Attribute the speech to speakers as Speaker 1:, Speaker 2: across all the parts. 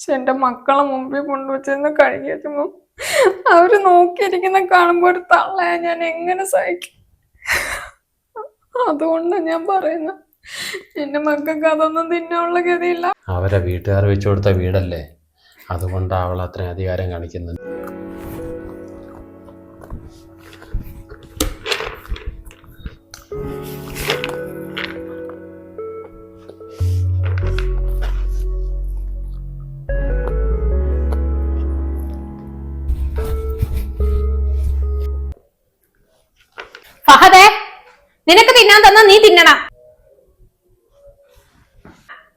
Speaker 1: പക്ഷെ എന്റെ മക്കളെ മുമ്പിൽ കൊണ്ടുവച്ചെന്ന് കഴിക്കുമ്പോ അവര് നോക്കിയിരിക്കുന്ന കാണുമ്പോ ഒരു തള്ളയാ ഞാൻ എങ്ങനെ സഹിക്കും. അതുകൊണ്ടാണ് ഞാൻ പറയുന്നത്, എന്റെ മക്കൾക്ക് അതൊന്നും തിന്നാനുള്ള ഗതിയില്ല.
Speaker 2: അവരെ വീട്ടുകാർ വെച്ചു കൊടുത്ത വീടല്ലേ, അതുകൊണ്ടാണ് അവൾ അത്രയും അധികാരം കാണിക്കുന്നത്.
Speaker 3: ഫഹദേ, നിനക്ക് തിന്നാൻ തന്നാ നീ തിന്നണം.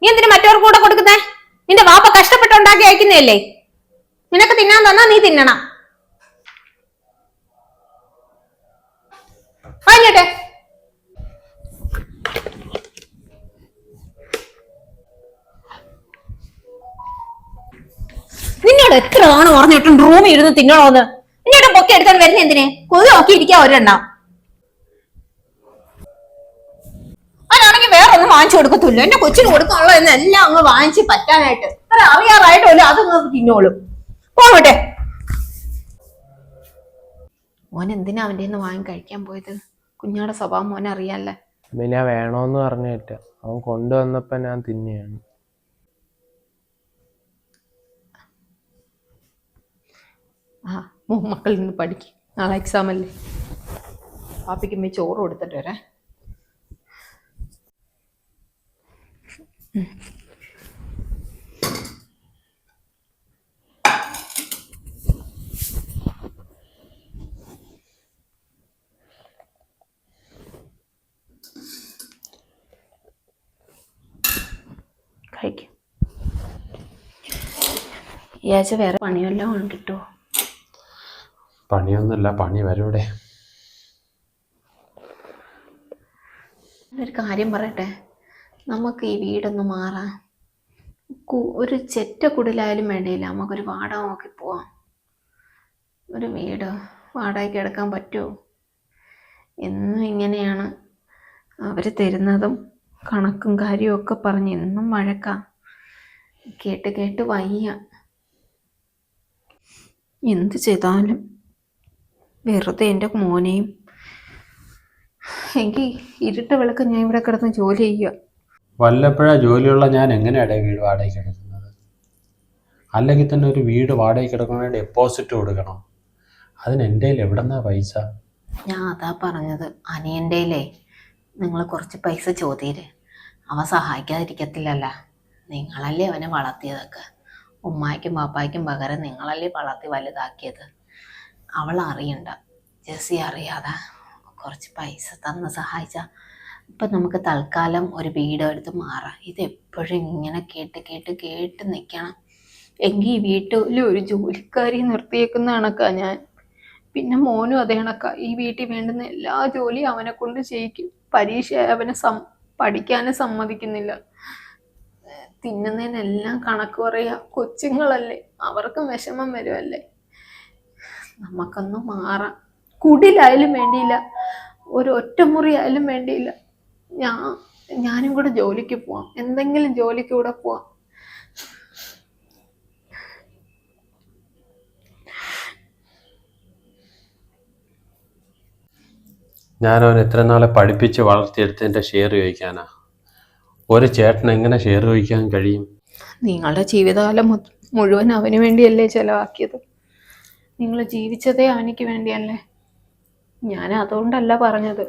Speaker 3: നീ എന്തിനു മറ്റവർക്ക് കൂടെ കൊടുക്കുന്നേ? നിന്റെ വാപ്പ കഷ്ടപ്പെട്ടുണ്ടാക്കി അയക്കുന്നതല്ലേ. നിനക്ക് തിന്നാൻ തന്നാ നീ തിന്നണം. പറഞ്ഞോട്ടെ. നിന്നോട് എത്ര തവണ പറഞ്ഞിട്ടുണ്ട് റൂമിൽ ഇരുന്ന് തിന്നണോന്ന്. നിന്നോട് പൊക്കെ എടുക്കാൻ വരുന്ന എന്തിനെ? കൊതി നോക്കിയിരിക്കാ ഒരെണ്ണം. അതിനാണെങ്കിൽ വേറെ ഒന്നും വാങ്ങിച്ചു കൊടുക്കത്തില്ല. എന്റെ കൊച്ചിന് കൊടുക്കാനുള്ള എല്ലാം അങ്ങ് വാങ്ങിച്ച് പറ്റാനായിട്ട് അത്ര അറിയാറായിട്ടല്ലോ അതങ്ങ് തിന്നോളും. പോകട്ടെ. മോൻ എന്തിനാ അവന്റെ നിന്ന് വാങ്ങി കഴിക്കാൻ പോയത്? കുഞ്ഞാടെ സ്വഭാവം മോനെ അറിയാല്ലേ.
Speaker 4: പിന്നെ വേണോന്ന് പറഞ്ഞിട്ട് അവൻ കൊണ്ടുവന്നപ്പോ ഞാൻ തിന്നെയാണ്.
Speaker 3: മക്കളിൽ നിന്ന് പഠിക്കും, നാളെ എക്സാം അല്ലേ. പാപ്പിക്കുമ്പോ ചോറ് കൊടുത്തിട്ട് വരാ. കഴിക്കും. ഈ ആഴ്ച വേറെ പണിയെല്ലാം കിട്ടുമോ?
Speaker 2: പണിയൊന്നുമില്ല, പണി വരൂടെ.
Speaker 3: ഒരു കാര്യം പറയട്ടെ, നമുക്ക് ഈ വീടൊന്ന് മാറാം. ഒരു ചെറ്റ കുടിലായാലും വേണ്ടിയില്ല, നമുക്കൊരു വാടക നോക്കി പോവാം. ഒരു വീട് വാടകയ്ക്ക് എടുക്കാൻ പറ്റുമോ? എന്നും ഇങ്ങനെയാണ് അവർ തരുന്നതും കണക്കും കാര്യവും ഒക്കെ പറഞ്ഞ് എന്നും വഴക്കാം. കേട്ട് കേട്ട് വയ്യ. എന്ത് ചെയ്താലും വെറുതെ എൻ്റെ മോനെയും എനിക്ക് ഇരുട്ട വിളക്ക് ഞാൻ ഇവിടെ കിടന്ന് ജോലി ചെയ്യുക.
Speaker 2: വല്ലപ്പോഴാ ജോലിയുള്ള ഞാൻ എങ്ങനെയാണ് വീട് വാടകയ്ക്ക് എടുക്കുന്നത്? അല്ലെങ്കിൽ തന്നെ ഒരു വീട് വാടകയ്ക്ക് എടുക്കണമെങ്കിൽ ഡെപ്പോസിറ്റ് കൊടുക്കണം. അതിന് എൻ്റെ കയ്യിൽ എവിടെന്നാ പൈസ?
Speaker 3: ഞാൻ അതാ പറഞ്ഞത്, അനിയൻ്റെയിലേ നിങ്ങൾ കുറച്ച് പൈസ ചോദിയില്ലേ. അവൻ സഹായിക്കാതിരിക്കത്തില്ലല്ല. നിങ്ങളല്ലേ അവനെ വളർത്തിയതൊക്കെ. ഉമ്മായ്ക്കും പാപ്പായ്ക്കും പകരം നിങ്ങളല്ലേ വളർത്തി വലുതാക്കിയത്. അവൾ അറിയണ്ട, ജെസ്സി അറിയാതെ കുറച്ച് പൈസ തന്ന് സഹായിച്ചാൽ ഇപ്പം നമുക്ക് തൽക്കാലം ഒരു വീട് എടുത്ത് മാറാം. ഇതെപ്പോഴും ഇങ്ങനെ കേട്ട് കേട്ട് കേട്ട് നിൽക്കണം. എങ്കിൽ ഈ വീട്ടിൽ ഒരു ജോലിക്കാരി നിർത്തിയേക്കുന്ന കണക്കാ ഞാൻ. പിന്നെ മോനും അതേ കണക്കാ. ഈ വീട്ടിൽ വേണ്ടുന്ന എല്ലാ ജോലിയും അവനെ കൊണ്ട് ചെയ്യിക്കും. പരീക്ഷ അവനെ പഠിക്കാനും സമ്മതിക്കുന്നില്ല. തിന്നുന്നതിനെല്ലാം കണക്ക് പറയുക. കൊച്ചുങ്ങളല്ലേ, അവർക്കും വിഷമം വരുമല്ലേ. നമുക്കൊന്ന് മാറാം. കുടിലായാലും വേണ്ടിയില്ല, ഒരു ഒറ്റമുറി ആയാലും വേണ്ടിയില്ല. ഞാനും കൂടെ ജോലിക്ക് പോവാം, എന്തെങ്കിലും ജോലിക്ക് കൂടെ പോവാം.
Speaker 2: ഞാനവൻ എത്ര നാളെ പഠിപ്പിച്ച് വളർത്തിയെടുത്തതിൻ്റെ ഷെയർ ചോദിക്കാനാ? ഒരു ചേട്ടൻ എങ്ങനെ ഷെയർ ചോദിക്കാൻ കഴിയും?
Speaker 3: നിങ്ങളുടെ ജീവിതകാലം മുഴുവൻ അവന് വേണ്ടിയല്ലേ ചിലവാക്കിയത്. നിങ്ങൾ ജീവിച്ചതേ അവനിക്ക് വേണ്ടിയല്ലേ. ഞാൻ അതുകൊണ്ടല്ല പറഞ്ഞത്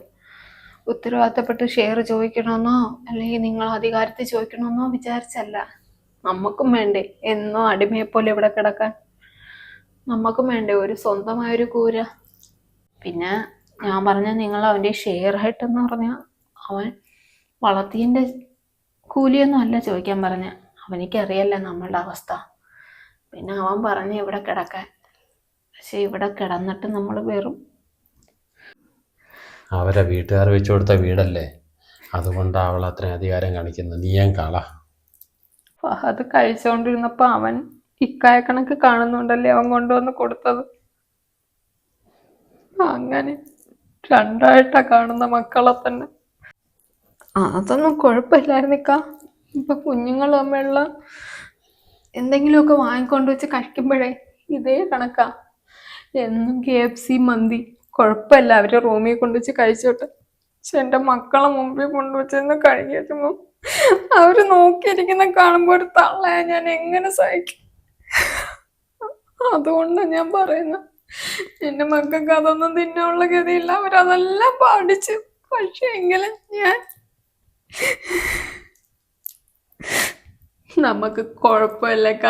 Speaker 3: ഉത്തരവാദിത്തപ്പെട്ട് ഷെയർ ചോദിക്കണമെന്നോ അല്ലെങ്കിൽ നിങ്ങൾ അധികാരത്തിൽ ചോദിക്കണമെന്നോ വിചാരിച്ചല്ല. നമുക്കും വേണ്ടേ എന്നോ അടിമയെപ്പോലെ ഇവിടെ കിടക്കാൻ? നമുക്കും വേണ്ടേ ഒരു സ്വന്തമായൊരു കൂര? പിന്നെ ഞാൻ പറഞ്ഞ നിങ്ങൾ അവൻ്റെ ഷെയർ ആയിട്ടെന്ന് പറഞ്ഞാൽ അവൻ വളർത്തിയതിൻ്റെ കൂലിയൊന്നും അല്ല ചോദിക്കാൻ പറഞ്ഞ. അവനിക്കറിയല്ല നമ്മളുടെ അവസ്ഥ. പിന്നെ അവൻ പറഞ്ഞ് ഇവിടെ കിടക്കാൻ. പക്ഷെ ഇവിടെ കിടന്നിട്ട് നമ്മൾ വെറും
Speaker 2: അവരെ വീട്ടുകാർ വെച്ചു കൊടുത്ത വീടല്ലേ, അതുകൊണ്ടാണ് അവൾ അത്രയും അധികാരം കാണിക്കുന്നത്. നീ ഞാൻ കള.
Speaker 1: അത് കഴിച്ചുകൊണ്ടിരുന്നപ്പോ അവൻ ഇക്കായ കണക്ക് കാണുന്നുണ്ടല്ലേ അവൻ കൊണ്ടുവന്ന് കൊടുത്തത്. അങ്ങനെ രണ്ടായിട്ടാ കാണുന്ന മക്കളെ തന്നെ. അതൊന്നും കുഴപ്പമില്ലായിരുന്നിക്ക. ഇപ്പൊ കുഞ്ഞുങ്ങൾ തമ്മിലുള്ള
Speaker 3: എന്തെങ്കിലുമൊക്കെ വാങ്ങിക്കൊണ്ട് വെച്ച് കഴിക്കുമ്പോഴേ ഇതേ കണക്കാ. എന്നും KFC മന്തി കുഴപ്പമില്ല, അവരെ റൂമിൽ കൊണ്ടുവച്ച് കഴിച്ചോട്ടെ. പക്ഷെ എൻ്റെ മക്കളെ മുമ്പിൽ കൊണ്ടുവച്ചെന്ന് കഴിക്കുമ്പോ അവര് നോക്കിയിരിക്കുന്ന കാണുമ്പോ ഒരു തള്ളയാ ഞാൻ എങ്ങനെ സഹിക്കും? അതുകൊണ്ടാണ് ഞാൻ പറയുന്നത്, എന്റെ മക്കൾക്ക് അതൊന്നും തിന്നാനുള്ള ഗതിയില്ല, അവരതെല്ലാം പാടിച്ചു. പക്ഷെ എങ്കിലും നമുക്ക് കുഴപ്പമില്ലക്ക,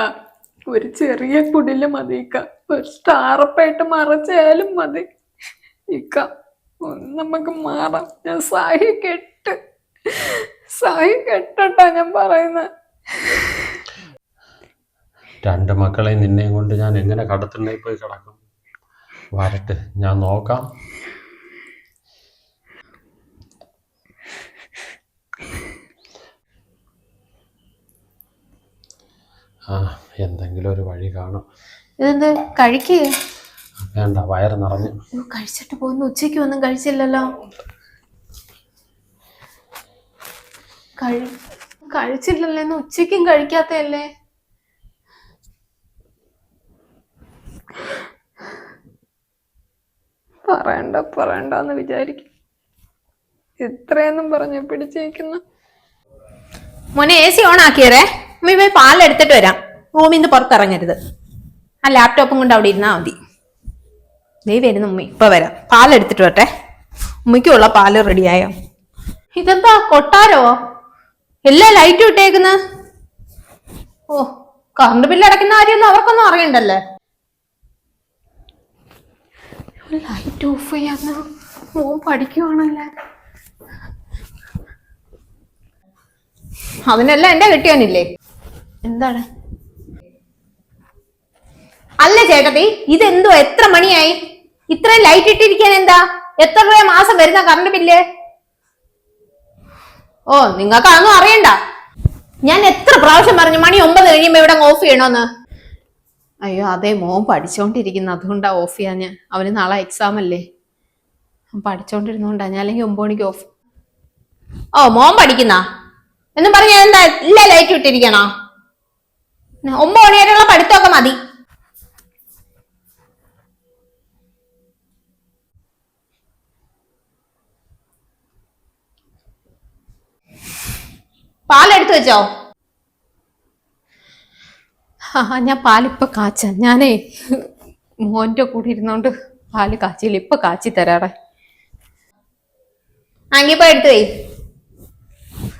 Speaker 3: ഒരു ചെറിയ കുടില് മതിക്ക, ഒരു സ്റ്റാറപ്പായിട്ട് മറച്ചായാലും മതി ഇക്ക, നമുക്ക് മാറാം. ഞാൻ സഹിക്കെട്ടാ ഞാൻ പറയുന്നത്.
Speaker 2: 2 മക്കളെയും നിന്നെയും കൊണ്ട് ഞാൻ എങ്ങനെ കടത്തിണ്ണയിൽ പോയി കിടക്കും? വരട്ടെ, ഞാൻ നോക്കാം. എന്തെങ്കിലും ഒരു വഴി കാണും.
Speaker 3: ഇതെന്ത് കഴിക്കേ?
Speaker 2: വേണ്ട, വയറ് നിറഞ്ഞു.
Speaker 3: കഴിച്ചിട്ട് പോകുന്ന, ഉച്ചയ്ക്ക് ഒന്നും കഴിച്ചില്ലല്ലോ. കഴിച്ചില്ലല്ലോ, ഉച്ചയ്ക്കും കഴിക്കാത്തല്ലേ?
Speaker 1: പറയണ്ടെന്ന് വിചാരിക്കും, ഇത്രയൊന്നും പറഞ്ഞ പിടിച്ചേക്കുന്ന.
Speaker 5: മോനെ AC ഓൺ ആക്കിയറേ, ഉമ്മി പോയി പാലെടുത്തിട്ട് വരാം. റൂമിൽ നിന്ന് പുറത്തിറങ്ങരുത്. ആ ലാപ്ടോപ്പും കൊണ്ട് അവിടെ ഇരുന്നാ മതി. ദേ വരുന്നു ഉമ്മി, ഇപ്പൊ വരാം. പാലെടുത്തിട്ട് വരട്ടെ. ഉമ്മയ്ക്കുള്ള പാല് റെഡിയായോ? ഇതെന്താ കൊട്ടാരോ? എല്ലാ ലൈറ്റും ഇട്ടേക്കുന്ന. ഓ, കറണ്ട് ബില്ല് അടയ്ക്കുന്ന കാര്യമൊന്നും അവർക്കൊന്നും അറിയണ്ടല്ലേ.
Speaker 3: ലൈറ്റ് ഓഫ് ചെയ്യാന്ന മോൻ പഠിക്കുവാണല്ലേ.
Speaker 5: അതിനെല്ലാം എന്റെ കെട്ടിയോനില്ലേ?
Speaker 3: എന്താണ്?
Speaker 5: അല്ല ചേട്ടത്തി, ഇതെന്തോ, എത്ര മണിയായി? ഇത്രയും ലൈറ്റ് ഇട്ടിരിക്കാൻ എന്താ? എത്ര രൂപ മാസം വരുന്ന കറണ്ട് ബില്ല്? ഓ, നിങ്ങൾക്ക് അതൊന്നും അറിയണ്ട. ഞാൻ എത്ര പ്രാവശ്യം പറഞ്ഞു മണി 9 കഴിയുമ്പോ ഇവിടെ ഓഫ് ചെയ്യണോന്ന്.
Speaker 3: അയ്യോ അതെ, മോൻ പഠിച്ചോണ്ടിരിക്കുന്നു, അതുകൊണ്ടാ ഓഫ് ചെയ്യാൻ. ഞാൻ അവന് നാളെ എക്സാം അല്ലേ, പഠിച്ചോണ്ടിരുന്നോണ്ടാ ഞാൻ. അല്ലെങ്കിൽ 9 മണിക്ക് ഓഫ്.
Speaker 5: ഓ, മോൻ പഠിക്കുന്ന എന്നും പറഞ്ഞ എന്താ ഇല്ല ലൈറ്റ് ഇട്ടിരിക്കണോ? 9 മണി വരെയുള്ള പഠിത്തമൊക്കെ മതി. പാലെടുത്ത് വെച്ചോ?
Speaker 3: ഞാൻ പാലിപ്പൊ കാച്ച. ഞാനേ മോന്റെ കൂടെ ഇരുന്നോണ്ട് പാല് കാച്ചില്ല, ഇപ്പൊ കാച്ചി തരാറേ.
Speaker 5: അങ്ങിപ്പോ എടുത്തു പോയി.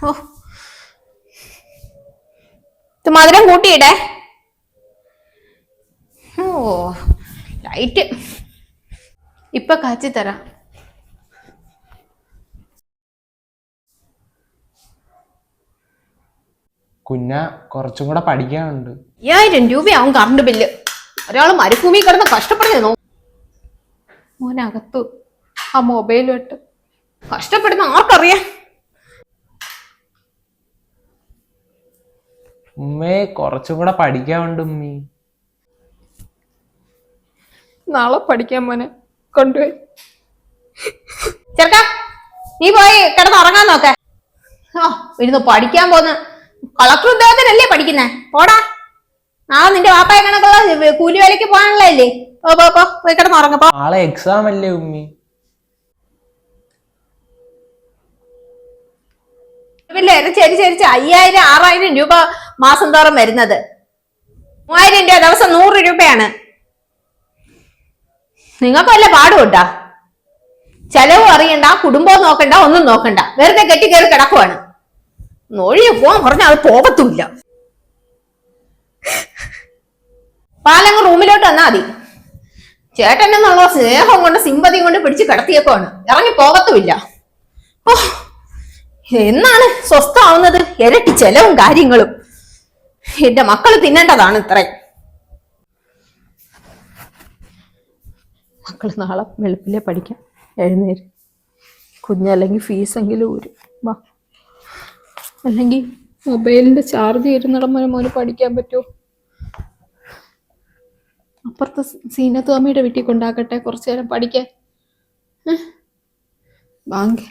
Speaker 5: ഓ, ഇത് മധുരം കൂട്ടിയിടേ. ഓ, ലൈറ്റ്
Speaker 3: ഇപ്പൊ കാച്ചി തരാം.
Speaker 4: കുഞ്ഞ കുറച്ചും കൂടെ പഠിക്കാനുണ്ട്.
Speaker 5: 5000 രൂപയാവും കറണ്ട് ബില്ല്. ഒരാള് മരുഭൂമി കിടന്ന് കഷ്ടപ്പെടുന്നു.
Speaker 3: മോനകത്തു ആ മൊബൈലും ഇട്ട്
Speaker 5: കഷ്ടപ്പെടുന്ന ആർക്കറിയാം.
Speaker 4: ഉമ്മേ കുറച്ചും കൂടെ പഠിക്കാനുണ്ട് ഉമ്മി.
Speaker 1: നാളെ പഠിക്കാൻ മോനെ കൊണ്ടുപോയി.
Speaker 5: ചെറുക്ക, നീ പോയി കിടന്ന് ഉറങ്ങാൻ നോക്ക. ഓ, ഇരുന്ന് പഠിക്കാൻ പോന്ന്. കളക്ടർ ഉദ്യോഗത്തിനല്ലേ പഠിക്കുന്നേ? പോടാ, നാളെ നിന്റെ വാപ്പായ കണക്കുള്ള കൂലി വേലയ്ക്ക് പോകാനുള്ളതല്ലേ. പോയി കിടന്ന് ഉറങ്ങപ്പോ.
Speaker 4: നാളെ എക്സാം അല്ലേ ഉമ്മി?
Speaker 5: ചരിച്ച് 5000-6000 രൂപ മാസം തോറും വരുന്നത്. 3000 രൂപ ദിവസം 100 രൂപയാണ്. നിങ്ങൾക്ക് വല്ല പാടുകൊണ്ടാ? ചെലവും അറിയണ്ട, കുടുംബവും നോക്കണ്ട, ഒന്നും നോക്കണ്ട, വെറുതെ കെട്ടി കയറി കിടക്കുവാണ്. ഒഴിയെ പോവാൻ പറഞ്ഞാൽ അത് പോകത്തുമില്ല. പാലങ്ങ് റൂമിലോട്ട് വന്നാ മതി. ചേട്ടനെന്നുള്ള സ്നേഹം കൊണ്ട് സിമ്പതിയും കൊണ്ട് പിടിച്ച് കിടത്തിയേക്കുവാണ്, ഇറങ്ങി പോകത്തുമില്ല. ഓ, എന്നാണ് സ്വസ്ഥമാവുന്നത്? ഇരട്ടി ചെലവും കാര്യങ്ങളും. എന്റെ മക്കള് തിന്നേണ്ടതാണ് ഇത്രയും.
Speaker 3: മക്കള് നാളെ വെളുപ്പിലെ പഠിക്കാം. എഴുന്നേര് കുഞ്ഞല്ലെങ്കിൽ ഫീസെങ്കിലും ഊരും വാ. അല്ലെങ്കിൽ മൊബൈലിന്റെ ചാർജ് ഇരുന്നിടം വരെ മോന് പഠിക്കാൻ പറ്റുമോ? അപ്പുറത്തെ സീനത്ത് അമ്മയുടെ വീട്ടിൽ കൊണ്ടാക്കട്ടെ, കുറച്ചു നേരം പഠിക്കാൻ. ബാങ്ക്